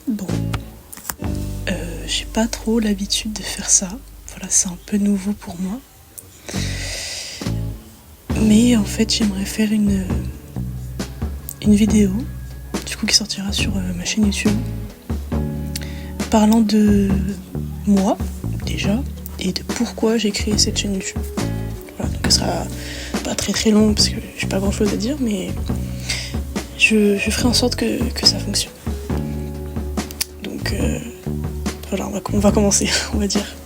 Bon, j'ai pas trop l'habitude de faire ça. Voilà, c'est un peu nouveau pour moi. Mais en fait, j'aimerais faire une vidéo, du coup, qui sortira sur ma chaîne YouTube, parlant de moi, déjà, et de pourquoi j'ai créé cette chaîne YouTube. Voilà, donc elle sera pas très très longue parce que j'ai pas grand chose à dire, mais je ferai en sorte que ça fonctionne. Donc voilà, on va commencer, on va dire.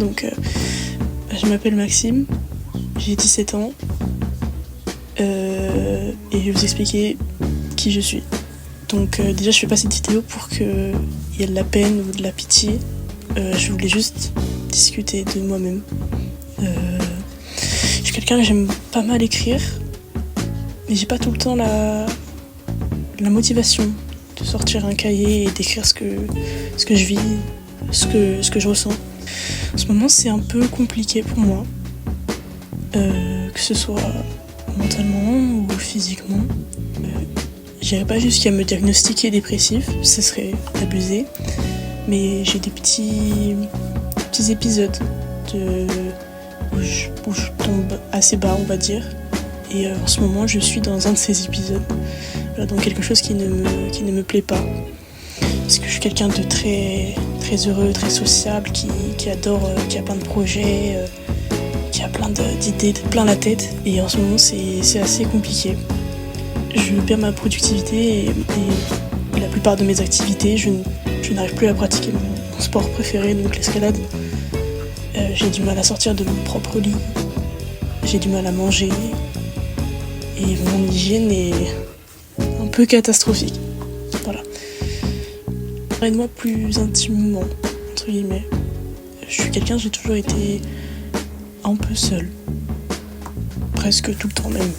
Donc je m'appelle Maxime, j'ai 17 ans, et je vais vous expliquer qui je suis. Donc déjà je fais pas cette vidéo pour qu'il y ait de la peine ou de la pitié, je voulais juste discuter de moi-même. Je suis quelqu'un que j'aime pas mal écrire, mais j'ai pas tout le temps la motivation de sortir un cahier et d'écrire ce que je vis, ce que je ressens. En ce moment c'est un peu compliqué pour moi, que ce soit mentalement ou physiquement. J'irai pas jusqu'à me diagnostiquer dépressif, ce serait abusé, mais j'ai des petits épisodes où je tombe assez bas, on va dire, et en ce moment je suis dans un de ces épisodes, voilà, donc quelque chose qui ne me plaît pas, parce que je suis quelqu'un de très, très heureux, très sociable, qui adore, qui a plein de projets, qui a plein d'idées, plein la tête, et en ce moment c'est assez compliqué. Je perds ma productivité et la plupart de mes activités, je n'arrive plus à pratiquer mon sport préféré, donc l'escalade. J'ai du mal à sortir de mon propre lit, j'ai du mal à manger, et mon hygiène est un peu catastrophique. Voilà. Parlez-moi plus intimement, entre guillemets. Je suis quelqu'un, j'ai toujours été un peu seule. Presque tout le temps même.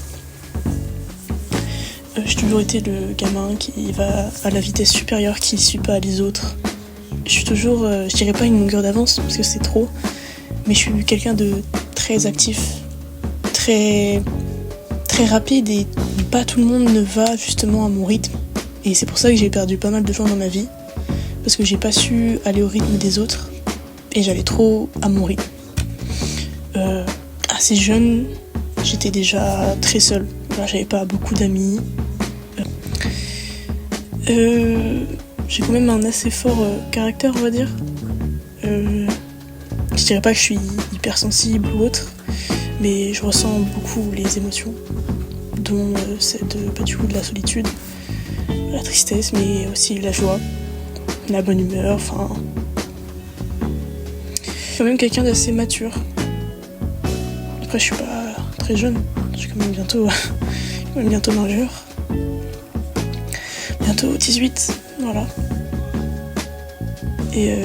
J'ai toujours été le gamin qui va à la vitesse supérieure, qui ne suit pas les autres. Je suis toujours, je dirais pas une longueur d'avance parce que c'est trop, mais je suis quelqu'un de très actif, très, très rapide, et pas tout le monde ne va justement à mon rythme. Et c'est pour ça que j'ai perdu pas mal de gens dans ma vie, parce que j'ai pas su aller au rythme des autres et j'allais trop à mon rythme. Assez jeune, j'étais déjà très seule. J'avais pas beaucoup d'amis. J'ai quand même un assez fort caractère, on va dire. Je dirais pas que je suis hypersensible ou autre, mais je ressens beaucoup les émotions, dont celle de la solitude, la tristesse, mais aussi la joie, la bonne humeur, enfin... Je suis quand même quelqu'un d'assez mature. Après, je suis pas très jeune, je suis quand même bientôt majeur. Bientôt 18, voilà. Et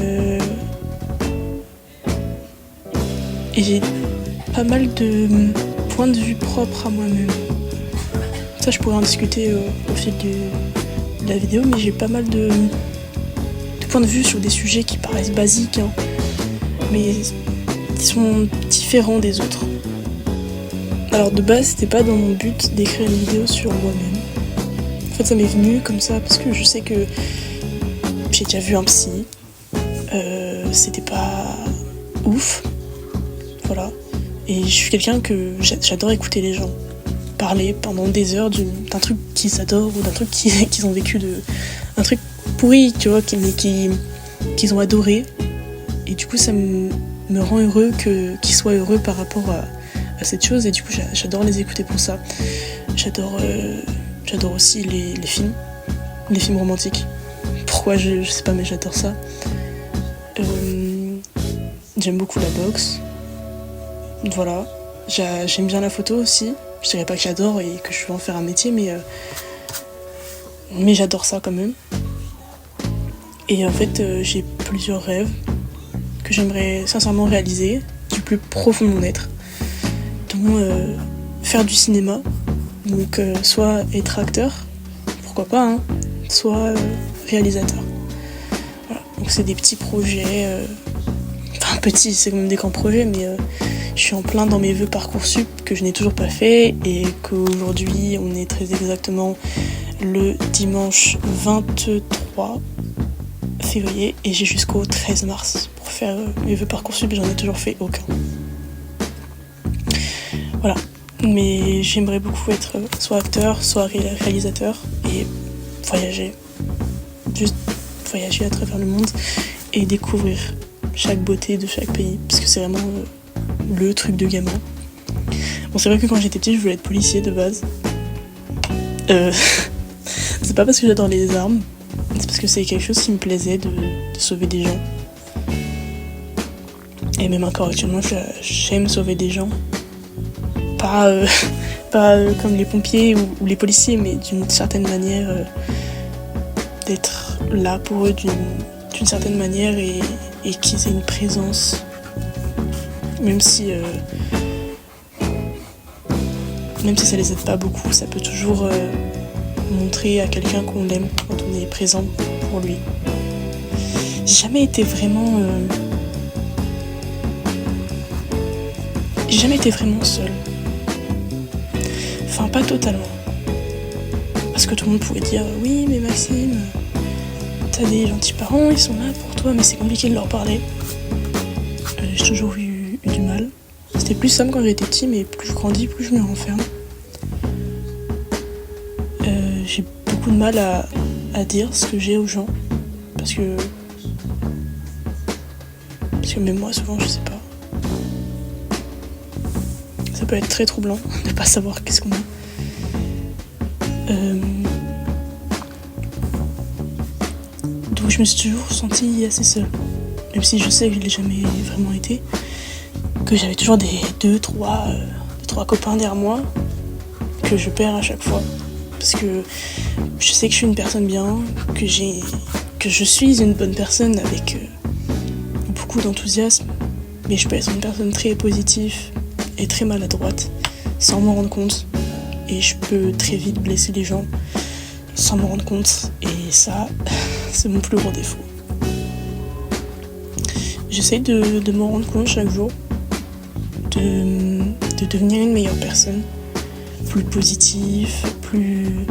j'ai pas mal de points de vue propres à moi-même. Ça, je pourrais en discuter au fil de la vidéo, mais j'ai pas mal de points de vue sur des sujets qui paraissent basiques, hein, mais qui sont différents des autres. Alors de base, c'était pas dans mon but d'écrire une vidéo sur moi-même. En fait, ça m'est venu comme ça parce que je sais que j'ai déjà vu un psy. C'était pas ouf. Voilà. Et je suis quelqu'un que j'adore écouter les gens parler pendant des heures d'un truc qu'ils adorent ou d'un truc qu'ils ont vécu, un truc pourri, tu vois, qu'ils ont adoré. Et du coup, ça me rend heureux qu'ils soient heureux par rapport à cette chose. Et du coup, j'adore les écouter pour ça. J'adore aussi les films romantiques. Pourquoi, je sais pas, mais j'adore ça. J'aime beaucoup la boxe. Voilà. J'aime bien la photo aussi. Je dirais pas que j'adore et que je veux en faire un métier, mais j'adore ça quand même. Et en fait, j'ai plusieurs rêves que j'aimerais sincèrement réaliser du plus profond de mon être, dont faire du cinéma, donc soit être acteur, pourquoi pas, hein, soit réalisateur. Voilà. Donc c'est des petits projets, enfin petits, c'est quand même des grands projets, mais je suis en plein dans mes vœux Parcoursup que je n'ai toujours pas fait, et qu'aujourd'hui on est très exactement le dimanche 23 23 février et j'ai jusqu'au 13 mars pour faire mes vœux Parcoursup, j'en ai toujours fait aucun. Voilà, mais j'aimerais beaucoup être soit acteur, soit réalisateur et voyager. Juste voyager à travers le monde et découvrir chaque beauté de chaque pays, parce que c'est vraiment le truc de gamin. Bon, c'est vrai que quand j'étais petite, je voulais être policier de base. C'est pas parce que j'adore les armes, c'est parce que c'est quelque chose qui me plaisait de sauver des gens. Et même encore actuellement, j'aime sauver des gens. Pas comme les pompiers ou les policiers, mais d'une certaine manière, d'être là pour eux d'une certaine manière et qu'ils aient une présence. Même si ça les aide pas beaucoup, ça peut toujours montrer à quelqu'un qu'on l'aime quand on est présent pour lui. J'ai jamais été vraiment seule. Enfin, pas totalement. Parce que tout le monde pourrait dire oui, mais Maxime, t'as des gentils parents, ils sont là pour toi, mais c'est compliqué de leur parler. J'ai toujours eu du mal. C'était plus simple quand j'étais petit, mais plus je grandis, plus je me renferme. J'ai beaucoup de mal à dire ce que j'ai aux gens. Parce que même moi, souvent, je sais pas. Ça peut être très troublant de pas savoir qu'est-ce qu'on a. Donc je me suis toujours sentie assez seule. Même si je sais que je l'ai jamais vraiment été. Que j'avais toujours des deux, trois copains derrière moi. Que je perds à chaque fois. Parce que je sais que je suis une personne bien. Que je suis une bonne personne avec beaucoup d'enthousiasme. Mais je peux être une personne très positive et très maladroite sans m'en rendre compte. Et je peux très vite blesser les gens sans m'en rendre compte. Et ça, c'est mon plus gros défaut. J'essaye de m'en rendre compte chaque jour. De devenir une meilleure personne. Plus positive, plus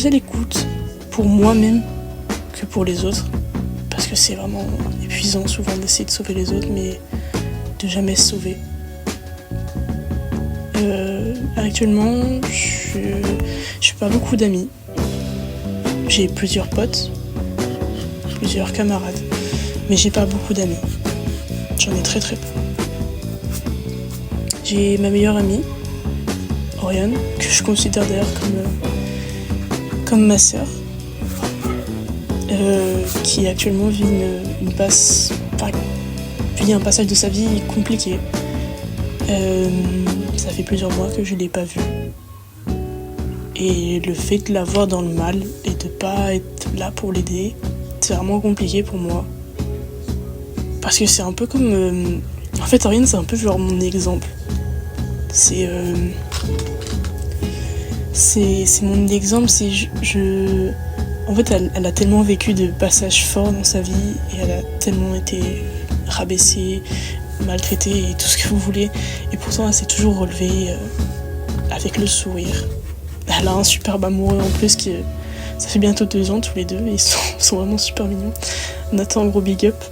à l'écoute pour moi-même que pour les autres. Parce que c'est vraiment épuisant souvent d'essayer de sauver les autres, mais de jamais se sauver. Actuellement, je n'ai pas beaucoup d'amis. J'ai plusieurs potes, plusieurs camarades, mais j'ai pas beaucoup d'amis. J'en ai très très peu. J'ai ma meilleure amie, Oriane, que je considère d'ailleurs comme ma sœur, qui actuellement vit un passage de sa vie compliqué. Ça fait plusieurs mois que je l'ai pas vue. Et le fait de la voir dans le mal et de pas être là pour l'aider, c'est vraiment compliqué pour moi. Parce que c'est un peu comme... En fait, Oriane, c'est un peu genre mon exemple. C'est mon exemple, En fait, elle a tellement vécu de passages forts dans sa vie et elle a tellement été rabaissée, maltraitée et tout ce que vous voulez. Et pourtant, elle s'est toujours relevée avec le sourire. Elle a un superbe amoureux en plus ça fait bientôt 2 ans tous les deux et ils sont vraiment super mignons. Nathan, gros big up.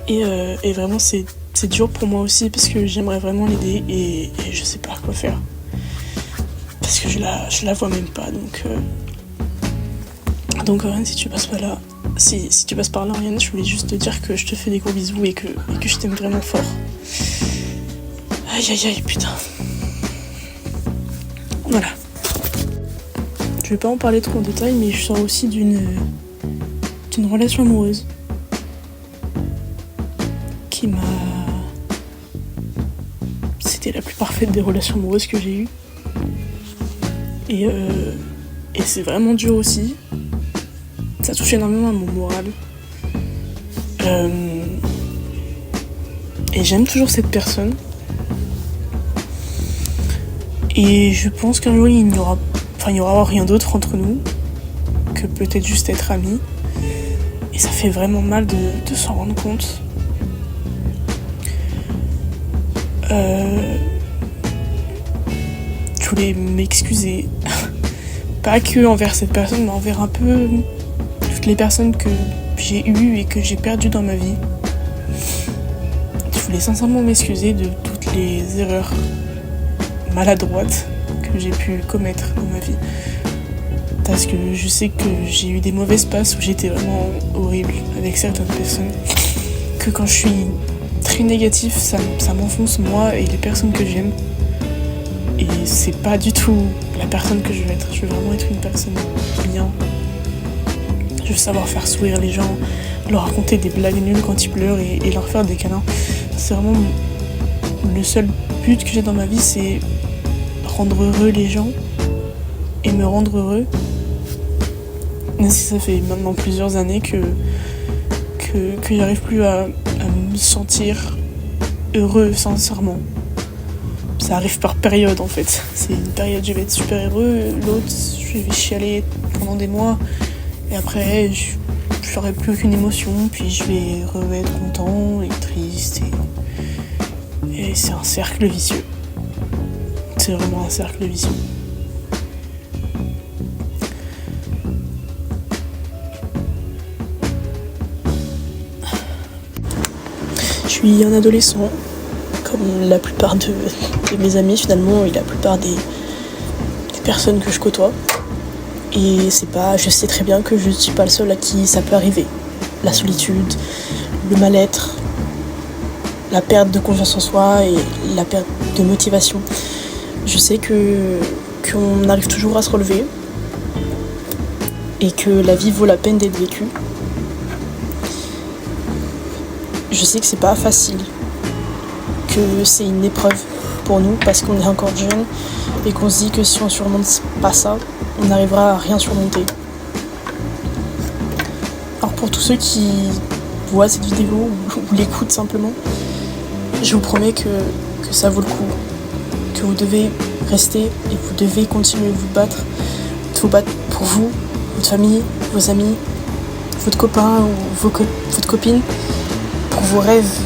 Et vraiment, c'est dur pour moi aussi parce que j'aimerais vraiment l'aider et je sais pas quoi faire. Parce que je la vois même pas, donc Oriane, si tu passes pas là, si tu passes par là, Oriane, je voulais juste te dire que je te fais des gros bisous et que je t'aime vraiment fort. Aïe aïe aïe, putain. Voilà. Je vais pas en parler trop en détail, mais je sors aussi d'une relation amoureuse qui m'a... C'était la plus parfaite des relations amoureuses que j'ai eues. Et c'est vraiment dur aussi. Ça touche énormément à mon moral. Et j'aime toujours cette personne. Et je pense qu'un jour, il n'y aura rien d'autre entre nous que peut-être juste être amis. Et ça fait vraiment mal de s'en rendre compte. Je voulais m'excuser pas que envers cette personne, mais envers un peu toutes les personnes que j'ai eues et que j'ai perdues dans ma vie. Je voulais sincèrement m'excuser de toutes les erreurs maladroites que j'ai pu commettre dans ma vie. Parce que je sais que j'ai eu des mauvaises passes où j'étais vraiment horrible avec certaines personnes. Que quand je suis très négatif, ça m'enfonce moi et les personnes que j'aime. Et c'est pas du tout la personne que je veux être. Je veux vraiment être une personne bien. Je veux savoir faire sourire les gens, leur raconter des blagues nulles quand ils pleurent et leur faire des câlins. C'est vraiment le seul but que j'ai dans ma vie, c'est rendre heureux les gens et me rendre heureux. Même si ça fait maintenant plusieurs années que j'arrive plus à me sentir heureux sincèrement. Ça arrive par période en fait. C'est une période je vais être super heureux, l'autre je vais chialer pendant des mois et après je n'aurai plus aucune émotion, puis je vais être content et triste et c'est un cercle vicieux. C'est vraiment un cercle vicieux. Je suis un adolescent, comme la plupart de mes amis finalement, et la plupart des personnes que je côtoie. Et je sais très bien que je ne suis pas le seul à qui ça peut arriver. La solitude, le mal-être, la perte de confiance en soi et la perte de motivation. Je sais qu'on arrive toujours à se relever et que la vie vaut la peine d'être vécue. Je sais que c'est pas facile, que c'est une épreuve pour nous parce qu'on est encore jeune et qu'on se dit que si on surmonte pas ça, on n'arrivera à rien surmonter. Alors pour tous ceux qui voient cette vidéo ou l'écoutent simplement, je vous promets que ça vaut le coup, que vous devez rester et vous devez continuer de vous battre pour vous, votre famille, vos amis, votre copain ou votre copine, pour vos rêves,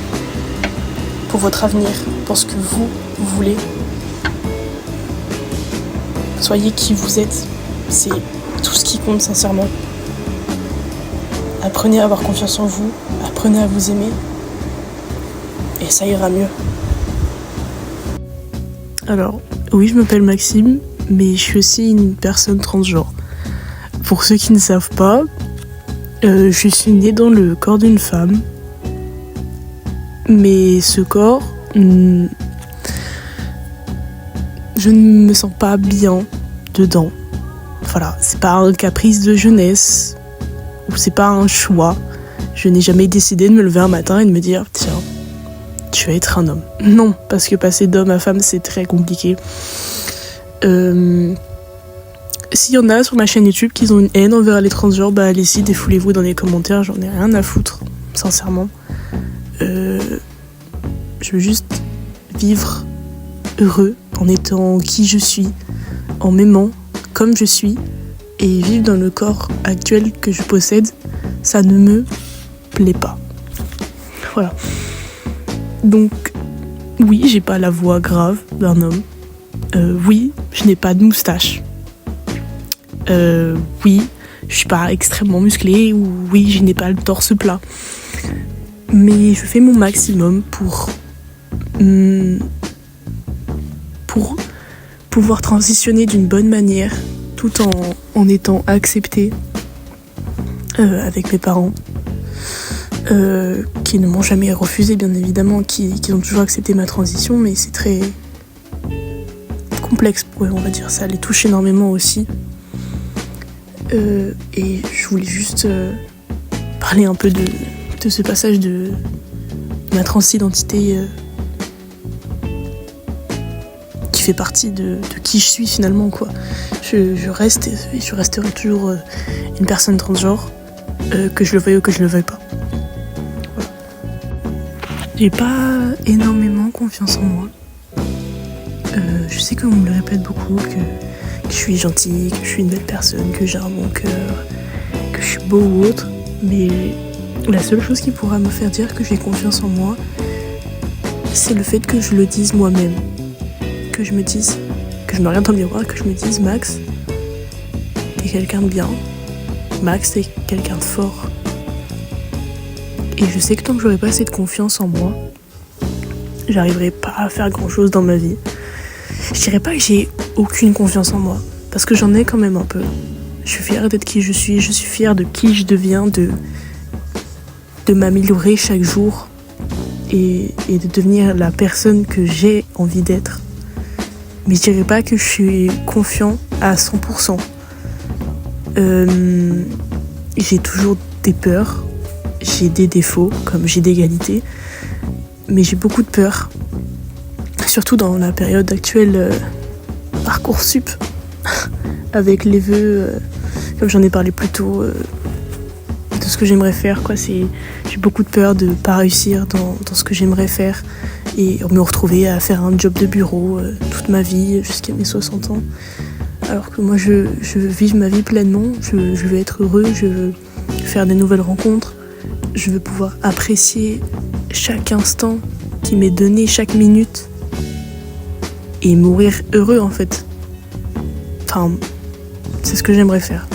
pour votre avenir, pour ce que vous voulez. Soyez qui vous êtes, c'est tout ce qui compte sincèrement. Apprenez à avoir confiance en vous, apprenez à vous aimer, et ça ira mieux. Alors, oui, je m'appelle Maxime, mais je suis aussi une personne transgenre. Pour ceux qui ne savent pas, je suis née dans le corps d'une femme, mais ce corps, je ne me sens pas bien dedans. Voilà, c'est pas un caprice de jeunesse, ou c'est pas un choix. Je n'ai jamais décidé de me lever un matin et de me dire « Tiens, tu vas être un homme ». Non, parce que passer d'homme à femme, c'est très compliqué. S'il y en a sur ma chaîne YouTube qui ont une haine envers les transgenres, bah allez-y, défoulez-vous dans les commentaires, j'en ai rien à foutre, sincèrement. Je veux juste vivre heureux en étant qui je suis, en m'aimant comme je suis, et vivre dans le corps actuel que je possède, ça ne me plaît pas. Voilà. Donc, oui, j'ai pas la voix grave d'un homme. Oui, je n'ai pas de moustache. Oui, je suis pas extrêmement musclée, ou oui, je n'ai pas le torse plat. Mais je fais mon maximum pour pouvoir transitionner d'une bonne manière tout en étant acceptée avec mes parents qui ne m'ont jamais refusé, bien évidemment, qui ont toujours accepté ma transition, mais c'est très complexe pour eux, on va dire. Ça les touche énormément aussi. Et je voulais juste parler un peu de ce passage de ma transidentité qui fait partie de qui je suis finalement, quoi. Je reste et je resterai toujours une personne transgenre, que je le veuille ou que je le veuille pas. Voilà. J'ai pas énormément confiance en moi. Je sais qu'on me le répète beaucoup, que je suis gentille, que je suis une belle personne, que j'ai un bon cœur, que je suis beau ou autre, mais la seule chose qui pourra me faire dire que j'ai confiance en moi, c'est le fait que je le dise moi-même. Que je me regarde dans le miroir, que je me dise « Max, quelqu'un de bien. Max, t'es quelqu'un de fort. Et je sais que tant que j'aurai pas assez de confiance en moi, j'arriverai pas à faire grand chose dans ma vie. Je dirais pas que j'ai aucune confiance en moi, parce que j'en ai quand même un peu. Je suis fière d'être qui je suis fière de qui je deviens, de m'améliorer chaque jour et de devenir la personne que j'ai envie d'être. Mais je dirais pas que je suis confiant à 100%. J'ai toujours des peurs, j'ai des défauts, comme j'ai des qualités, mais j'ai beaucoup de peurs. Surtout dans la période actuelle, Parcoursup, avec les vœux, comme j'en ai parlé plus tôt, de ce que j'aimerais faire, quoi. J'ai beaucoup de peur de pas réussir dans ce que j'aimerais faire et me retrouver à faire un job de bureau toute ma vie jusqu'à mes 60 ans. Alors que moi je veux vivre ma vie pleinement, je veux être heureux, je veux faire des nouvelles rencontres, je veux pouvoir apprécier chaque instant qui m'est donné, chaque minute, et mourir heureux en fait. Enfin, c'est ce que j'aimerais faire.